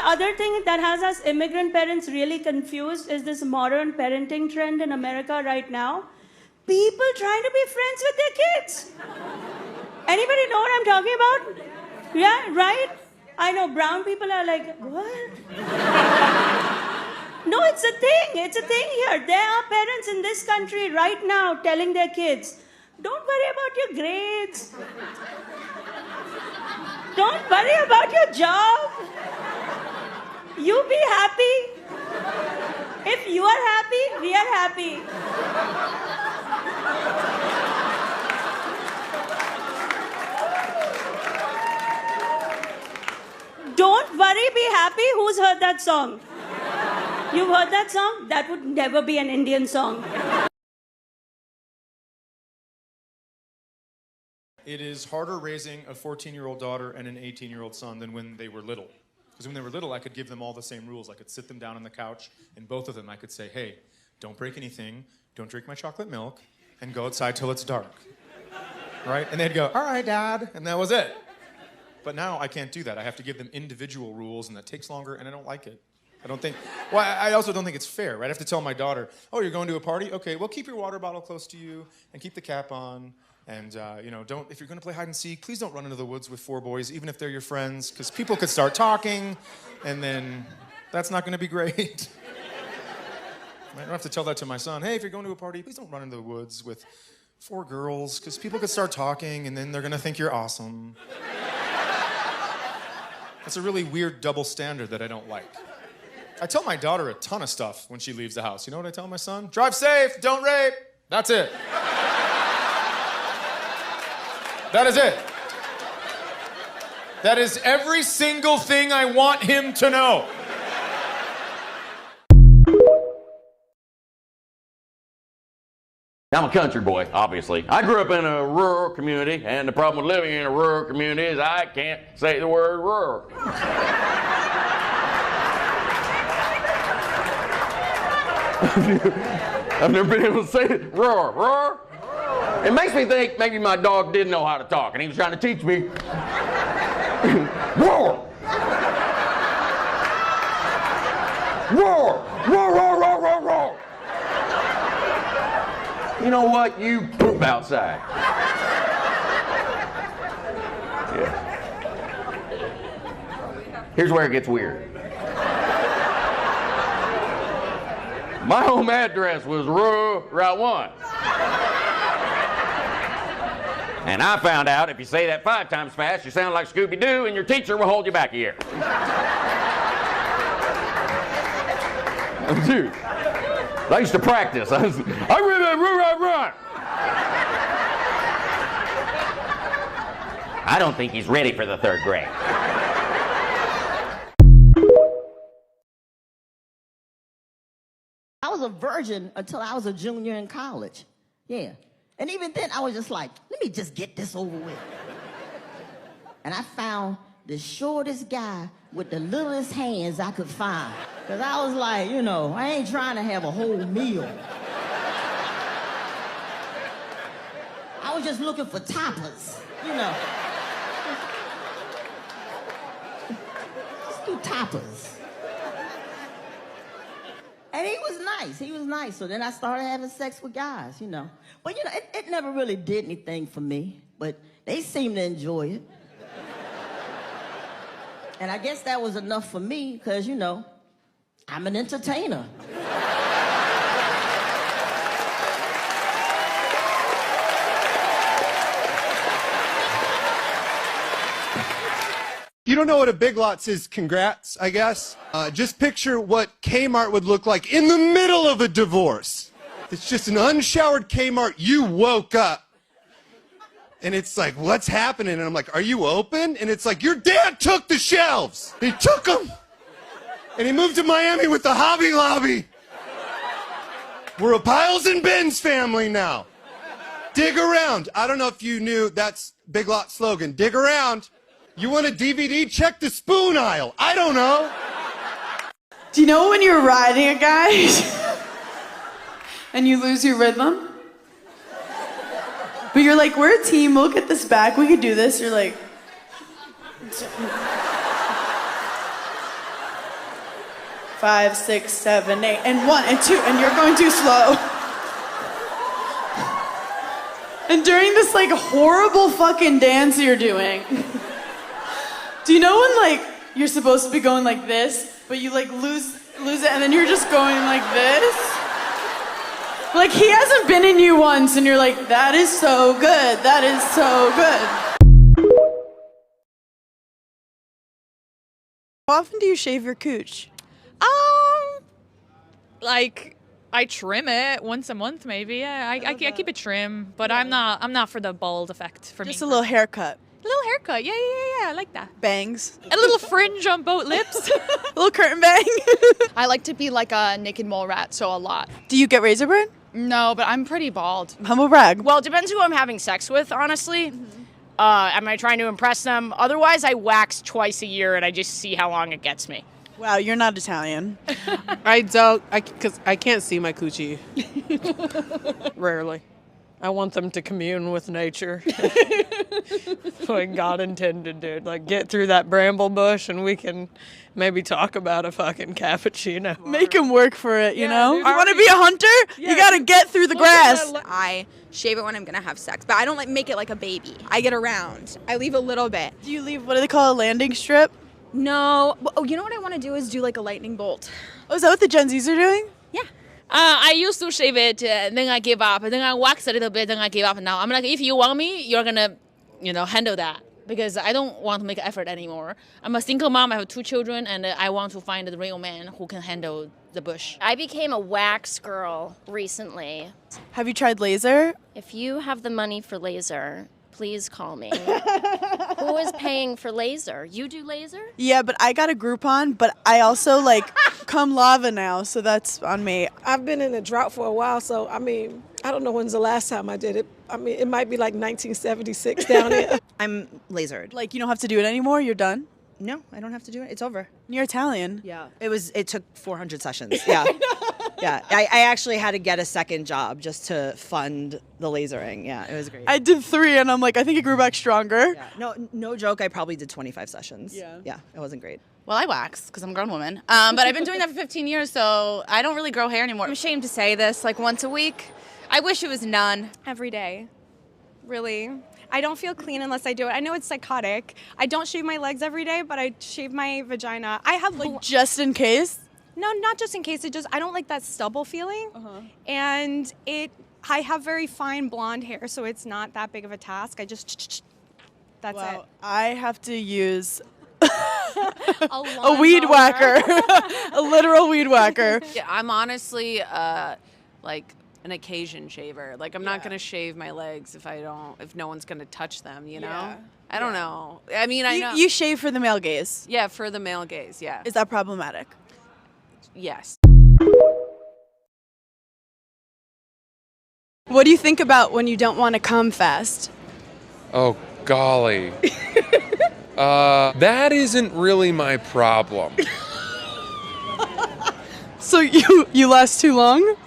other thing that has us immigrant parents really confused is this modern parenting trend in America right now. People trying to be friends with their kids. Anybody know what I'm talking about? Yeah, right? I know brown people are like, what? No, it's a thing. It's a thing here. There are parents in this country right now telling their kids, don't worry about your grades. Don't worry about your job. You be happy. If you are happy, we are happy. Don't worry, be happy. Who's heard that song? You've heard that song? That would never be an Indian song. It is harder raising a 14-year-old daughter and an 18-year-old son than when they were little. Because when they were little, I could give them all the same rules. I could sit them down on the couch, and both of them I could say, hey, don't break anything, don't drink my chocolate milk, and go outside till it's dark. Right? And they'd go, all right, Dad, and that was it. But now I can't do that. I have to give them individual rules, and that takes longer, and I don't like it. I also don't think it's fair, right? I have to tell my daughter, oh, you're going to a party? Okay, well, keep your water bottle close to you, and keep the cap on. And, if you're going to play hide and seek, please don't run into the woods with 4 boys, even if they're your friends, because people could start talking, and then that's not going to be great. I don't have to tell that to my son. Hey, if you're going to a party, please don't run into the woods with 4 girls, because people could start talking, and then they're going to think you're awesome. That's a really weird double standard that I don't like. I tell my daughter a ton of stuff when she leaves the house. You know what I tell my son? Drive safe, don't rape. That's it. That is it. That is every single thing I want him to know. I'm a country boy, obviously. I grew up in a rural community, and the problem with living in a rural community is I can't say the word rural. I've never been able to say it. Roar, roar. It makes me think maybe my dog didn't know how to talk, and he was trying to teach me. Roar. Roar, roar, roar, roar, roar, roar. You know what? You poop outside. Yeah. Here's where it gets weird. My home address was Route 1. And I found out if you say that 5 times fast, you sound like Scooby-Doo, and your teacher will hold you back a year. Dude, I used to practice. I run. I don't think he's ready for the 3rd grade. I was a virgin until I was a junior in college. Yeah. And even then, I was just like, let me just get this over with. And I found the shortest guy with the littlest hands I could find. Because I was like, I ain't trying to have a whole meal. I was just looking for tapas, Just do tapas. And he was nice. So then I started having sex with guys, But, it never really did anything for me. But they seemed to enjoy it. And I guess that was enough for me because, I'm an entertainer. You don't know what a Big Lots is? Congrats, I guess. Just picture what Kmart would look like in the middle of a divorce. It's just an unshowered Kmart. You woke up. And it's like, what's happening? And I'm like, are you open? And it's like, your dad took the shelves. He took them. And he moved to Miami with the Hobby Lobby. We're a Piles and Bins family now. Dig around. I don't know if you knew that's Big Lots slogan. Dig around. You want a DVD? Check the spoon aisle. I don't know. Do you know when you're riding a guy and you lose your rhythm? But you're like, we're a team, we'll get this back, we could do this. You're like... 5, 6, 7, 8, and 1 and 2, and you're going too slow. And during this like horrible fucking dance you're doing, do you know when like you're supposed to be going like this, but you like lose it, and then you're just going like this? Like he hasn't been in you once, and you're like, that is so good, that is so good. How often do you shave your cooch? Like I trim it once a month, maybe. Yeah, I keep it trim, but I'm not for the bald effect. For me, Just a little haircut. a little haircut. Yeah. I like that. Bangs. A little fringe on both lips. A little curtain bang. I like to be like a naked mole rat, so a lot. Do you get razor burn? No, but I'm pretty bald. Humble brag. Well, it depends who I'm having sex with, honestly. Am I trying to impress them? Otherwise, I wax twice a year and I just see how long it gets me. Wow, you're not Italian. I don't, because I can't see my coochie. Rarely. I want them to commune with nature. Like God intended, dude. Like get through that bramble bush and we can maybe talk about a fucking cappuccino. Make him work for it, you know? dude, You want to be a hunter? You gotta get through the grass. I shave it when I'm gonna have sex, but I don't like make it like a baby. I get around. I leave a little bit. Do you leave, what do they call a landing strip? No. Oh, you know what I want to do is do like a lightning bolt. Oh, is that what the Gen Zs are doing? Yeah. I used to shave it, then I give up. Then I wax a little bit, then I give up. Now I'm like, if you want me, you're gonna, handle that. Because I don't want to make effort anymore. I'm a single mom, I have 2 children, and I want to find the real man who can handle the bush. I became a wax girl recently. Have you tried laser? If you have the money for laser, please call me. Who is paying for laser? You do laser? Yeah, but I got a Groupon, but I also come lava now, so that's on me. I've been in a drought for a while, so I don't know when's the last time I did it. It might be like 1976 down here. I'm lasered. Like you don't have to do it anymore? You're done? No, I don't have to do it. It's over. You're Italian. Yeah. It took 400 sessions. Yeah. Yeah. I actually had to get a second job just to fund the lasering. Yeah, it was great. I did 3 and I'm like, I think it grew back stronger. Yeah. No joke, I probably did 25 sessions. Yeah. Yeah, it wasn't great. Well, I wax because I'm a grown woman. But I've been doing that for 15 years, so I don't really grow hair anymore. I'm ashamed to say this, like once a week. I wish it was none. Every day. Really. I don't feel clean unless I do it. I know it's psychotic. I don't shave my legs every day, but I shave my vagina. I have just in case? No, not just in case. I don't like that stubble feeling. And I have very fine blonde hair, so it's not that big of a task. That's it. I have to use a weed whacker. A literal weed whacker. Yeah, I'm honestly like an occasion shaver. Like I'm not gonna shave my legs if no one's gonna touch them, you know? Yeah. I don't know. I mean, I know. You shave for the male gaze. Yeah, for the male gaze, yeah. Is that problematic? Yes. What do you think about when you don't want to come fast? Oh, golly. That isn't really my problem. So you last too long?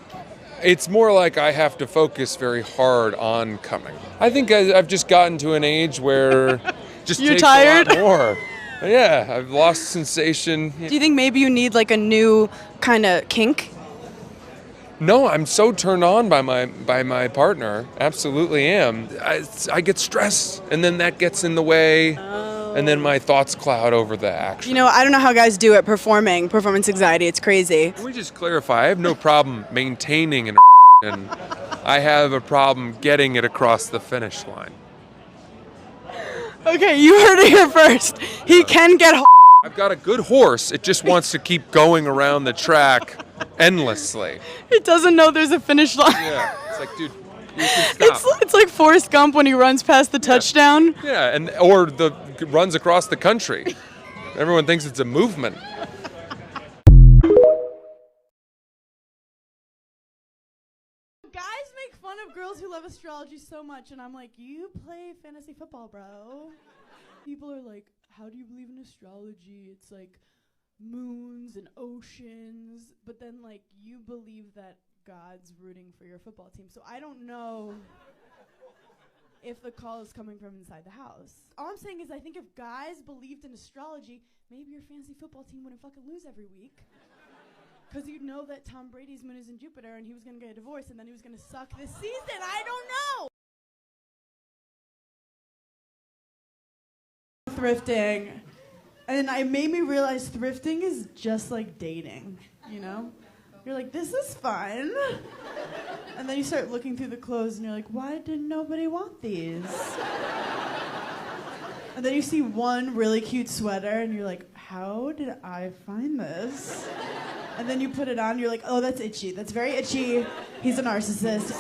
It's more like I have to focus very hard on coming. I think I've just gotten to an age where just You're takes tired? a lot more. Yeah, I've lost sensation. Do you think maybe you need like a new kind of kink? No, I'm so turned on by my partner. Absolutely am. I get stressed, and then that gets in the way, and then my thoughts cloud over the action. You know, I don't know how guys do it performance anxiety. It's crazy. Can we just clarify? I have no problem maintaining an and I have a problem getting it across the finish line. Okay, you heard it here first. He can get I've got a good horse. It just wants to keep going around the track endlessly. It doesn't know there's a finish line. Yeah, it's like, dude, you can stop. It's like Forrest Gump when he runs past the touchdown. Yeah, or runs across the country. Everyone thinks it's a movement. Guys make fun of girls who love astrology so much, and I'm like, you play fantasy football, bro. People are like, how do you believe in astrology? It's like moons and oceans, but then like you believe that God's rooting for your football team. So I don't know if the call is coming from inside the house. All I'm saying is I think if guys believed in astrology, maybe your fantasy football team wouldn't fucking lose every week. Because you know that Tom Brady's moon is in Jupiter, and he was going to get a divorce, and then he was going to suck this season. I don't know. Thrifting. And it made me realize thrifting is just like dating, you know? You're like, this is fun. And then you start looking through the clothes, and you're like, why did nobody want these? And then you see one really cute sweater, and you're like, how did I find this? And then you put it on, you're like, oh, that's itchy. That's very itchy. He's a narcissist.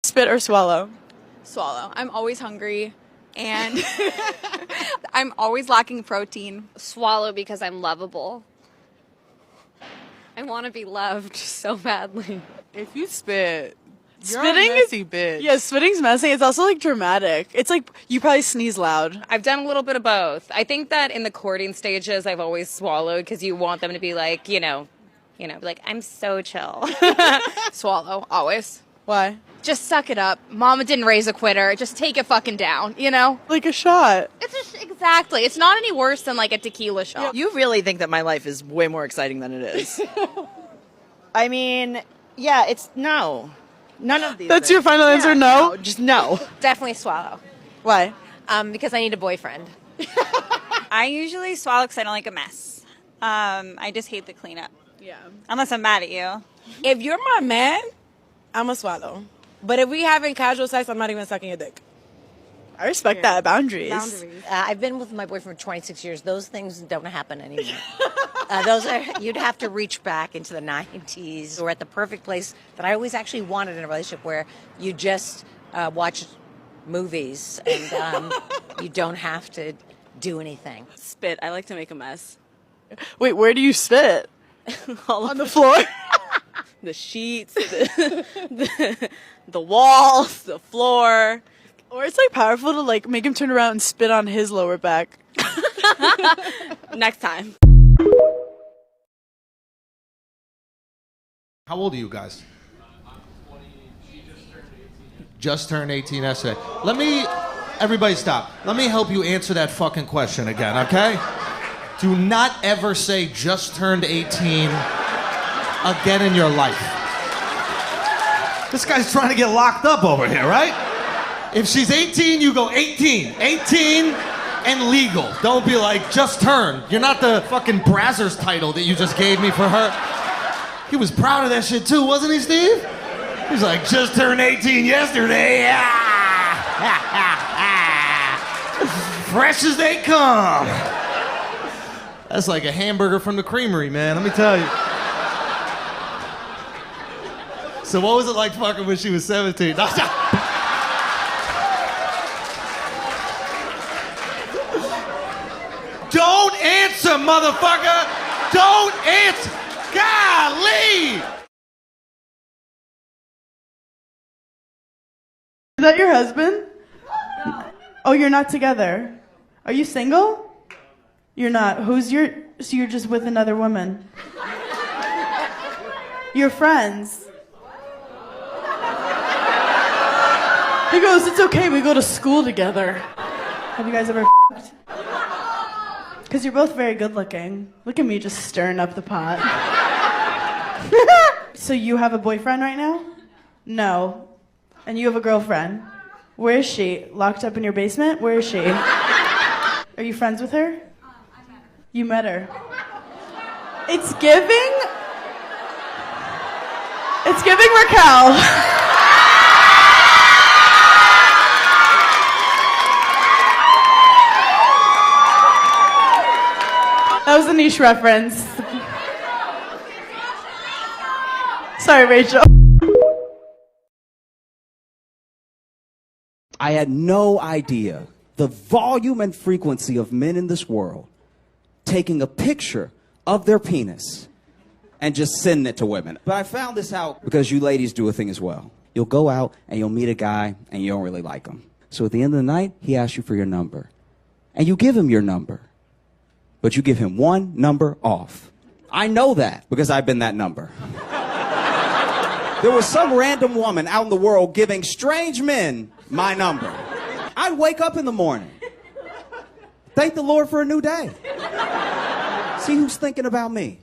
Spit or swallow? Swallow. I'm always hungry, and I'm always lacking protein. Swallow because I'm lovable. I want to be loved so badly. If you spit, you're Spitting a messy bitch. Yeah, spitting's messy. It's also like dramatic. It's like you probably sneeze loud. I've done a little bit of both. I think that in the courting stages, I've always swallowed because you want them to be like, like, I'm so chill. Swallow, always. Why? Just suck it up. Mama didn't raise a quitter. Just take it fucking down, you know? Like a shot. It's just, exactly. It's not any worse than like a tequila shot. You really think that my life is way more exciting than it is. I mean, yeah, it's no. None of these. That's your final answer, no? Just no. Definitely swallow. Why? Because I need a boyfriend. I usually swallow because I don't like a mess. I just hate the cleanup. Yeah. Unless I'm mad at you. If you're my man, I'm a swallow. But if we having casual sex, I'm not even sucking your dick. I respect that. Boundaries. I've been with my boyfriend for 26 years. Those things don't happen anymore. You'd have to reach back into the 90s or at the perfect place that I always actually wanted in a relationship where you just watch movies and you don't have to do anything. Spit. I like to make a mess. Wait, where do you spit? All On the floor? The sheets, the walls, the floor. Or it's like powerful to like make him turn around and spit on his lower back. Next time. How old are you guys? Just turned 18 yesterday. Everybody stop. Let me help you answer that fucking question again, okay? Do not ever say just turned 18 again in your life. This guy's trying to get locked up over here, right? If she's 18, you go 18. 18 and legal. Don't be like, just turned. You're not the fucking Brazzers title that you just gave me for her. He was proud of that shit too, wasn't he, Steve? He was like, just turned 18 yesterday. Fresh as they come. That's like a hamburger from the creamery, man, let me tell you. So what was it like fucking when she was 17? Don't answer, motherfucker! Don't answer! Golly! Is that your husband? Oh, you're not together. Are you single? You're not. So you're just with another woman. You're friends. He goes, it's okay, we go to school together. Have you guys ever f***ed? Because you're both very good looking. Look at me just stirring up the pot. So you have a boyfriend right now? No. And you have a girlfriend? Where is she? Locked up in your basement? Where is she? Are you friends with her? You met her. It's giving Raquel. That was a niche reference. Sorry, Rachel. I had no idea the volume and frequency of men in this world taking a picture of their penis and just sending it to women. But I found this out because you ladies do a thing as well. You'll go out and you'll meet a guy and you don't really like him. So at the end of the night, he asks you for your number. And you give him your number. But you give him one number off. I know that because I've been that number. There was some random woman out in the world giving strange men my number. I'd wake up in the morning, Thank the Lord for a new day. See who's thinking about me.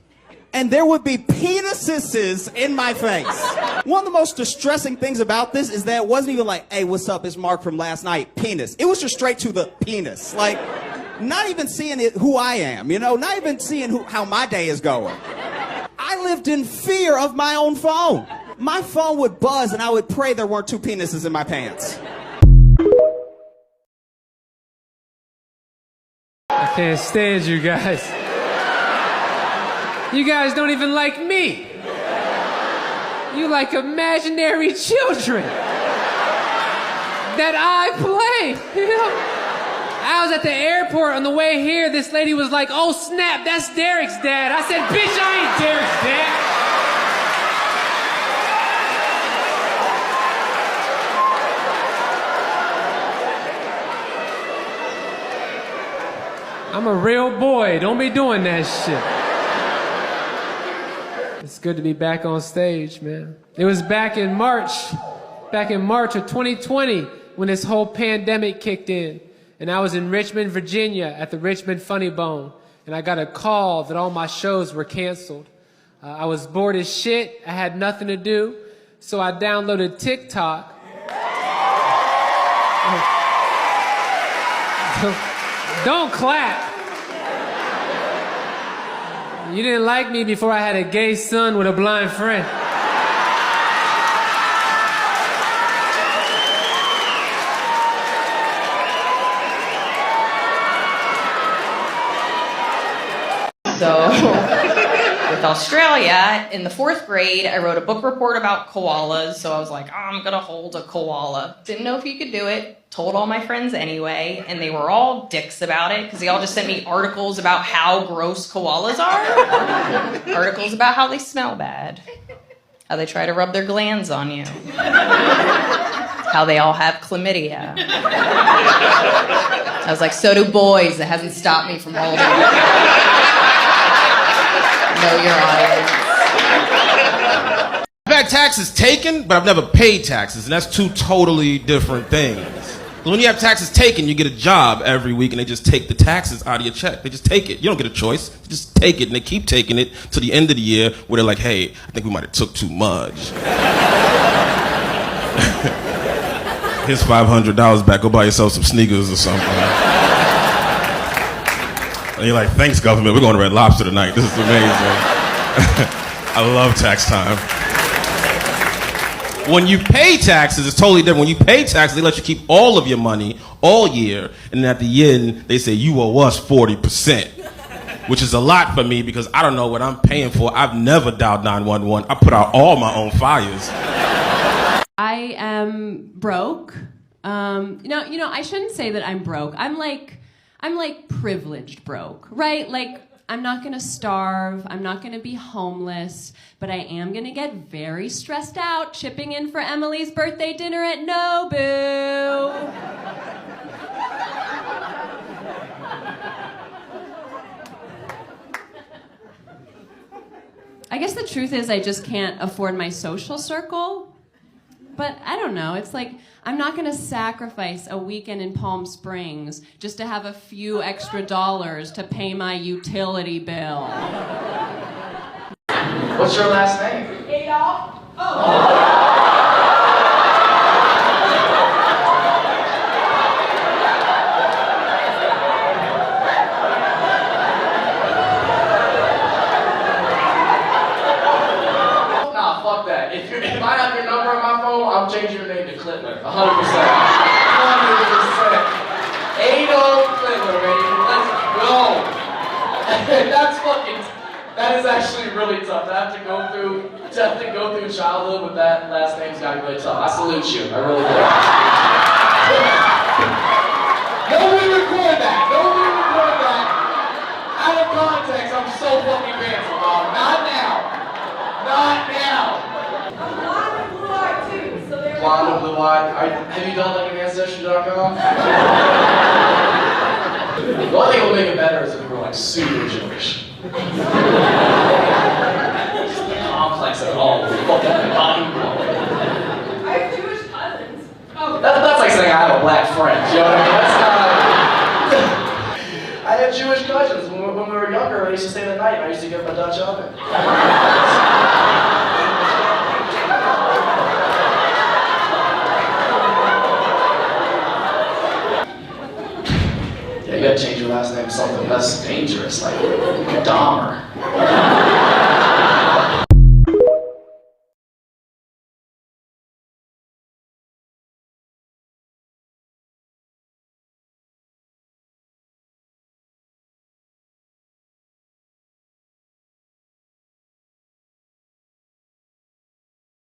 And there would be penises in my face. One of the most distressing things about this is that it wasn't even like, hey, what's up, it's Mark from last night, penis. It was just straight to the penis. Like, not even seeing it who I am, you know, not even seeing how my day is going. I lived in fear of my own phone. My phone would buzz and I would pray there weren't two penises in my pants. I can't stand you guys. You guys don't even like me. You like imaginary children that I play, you know? I was at the airport on the way here. This lady was like, oh snap, that's Derek's dad. I said, bitch, I ain't Derek's dad. I'm a real boy. Don't be doing that shit. It's good to be back on stage, man. It was back in March of 2020 when this whole pandemic kicked in. And I was in Richmond, Virginia at the Richmond Funny Bone. And I got a call that all my shows were canceled. I was bored as shit. I had nothing to do. So I downloaded TikTok. Don't clap. You didn't like me before I had a gay son with a blind friend. So, with Australia, in the 4th grade, I wrote a book report about koalas. So I was like, oh, I'm gonna hold a koala. Didn't know if you could do it. Told all my friends anyway, and they were all dicks about it because they all just sent me articles about how gross koalas are. Articles about how they smell bad. How they try to rub their glands on you. How they all have chlamydia. I was like, so do boys. It hasn't stopped me from holding it. Know your audience. I've had taxes taken, but I've never paid taxes, and that's two totally different things. When you have taxes taken, you get a job every week, and they just take the taxes out of your check. They just take it. You don't get a choice. They just take it, and they keep taking it to the end of the year where they're like, hey, I think we might have took too much. Here's $500 back. Go buy yourself some sneakers or something. And you're like, thanks, government. We're going to Red Lobster tonight. This is amazing. I love tax time. When you pay taxes, it's totally different. When you pay taxes, they let you keep all of your money all year, and then at the end, they say, you owe us 40%, which is a lot for me because I don't know what I'm paying for. I've never dialed 911. I put out all my own fires. I am broke. I shouldn't say that I'm broke. I'm like privileged broke, right? Like, I'm not gonna starve, I'm not gonna be homeless, but I am gonna get very stressed out chipping in for Emily's birthday dinner at Nobu. I guess the truth is I just can't afford my social circle. But I don't know, it's like, I'm not gonna sacrifice a weekend in Palm Springs just to have a few extra dollars to pay my utility bill. What's your last name? Adolf. Nah, fuck that. If I have your number on my phone, I'm changing your name to Clitler. 100%. 100%. Adolf Clitler, baby. Let's go. That is actually really tough. To have to go through childhood with that last name's gotta be really tough. I salute you. I really do. Nobody record that. Out of context, I'm so fucking canceled, dog. Not now. Blonde and blue-eyed. Have you done like an Ancestry.com? The only thing that would make it better is if you were like super Jewish. Just the complex of it all. Fucking body blow. I have Jewish cousins. That's like saying I have a black friend. You know what I mean? That's not. Jewish cousins. When we were younger, I used to stay the night, and I used to give them a Dutch oven. Yeah, you gotta change your last name to something less dangerous, like Dahmer.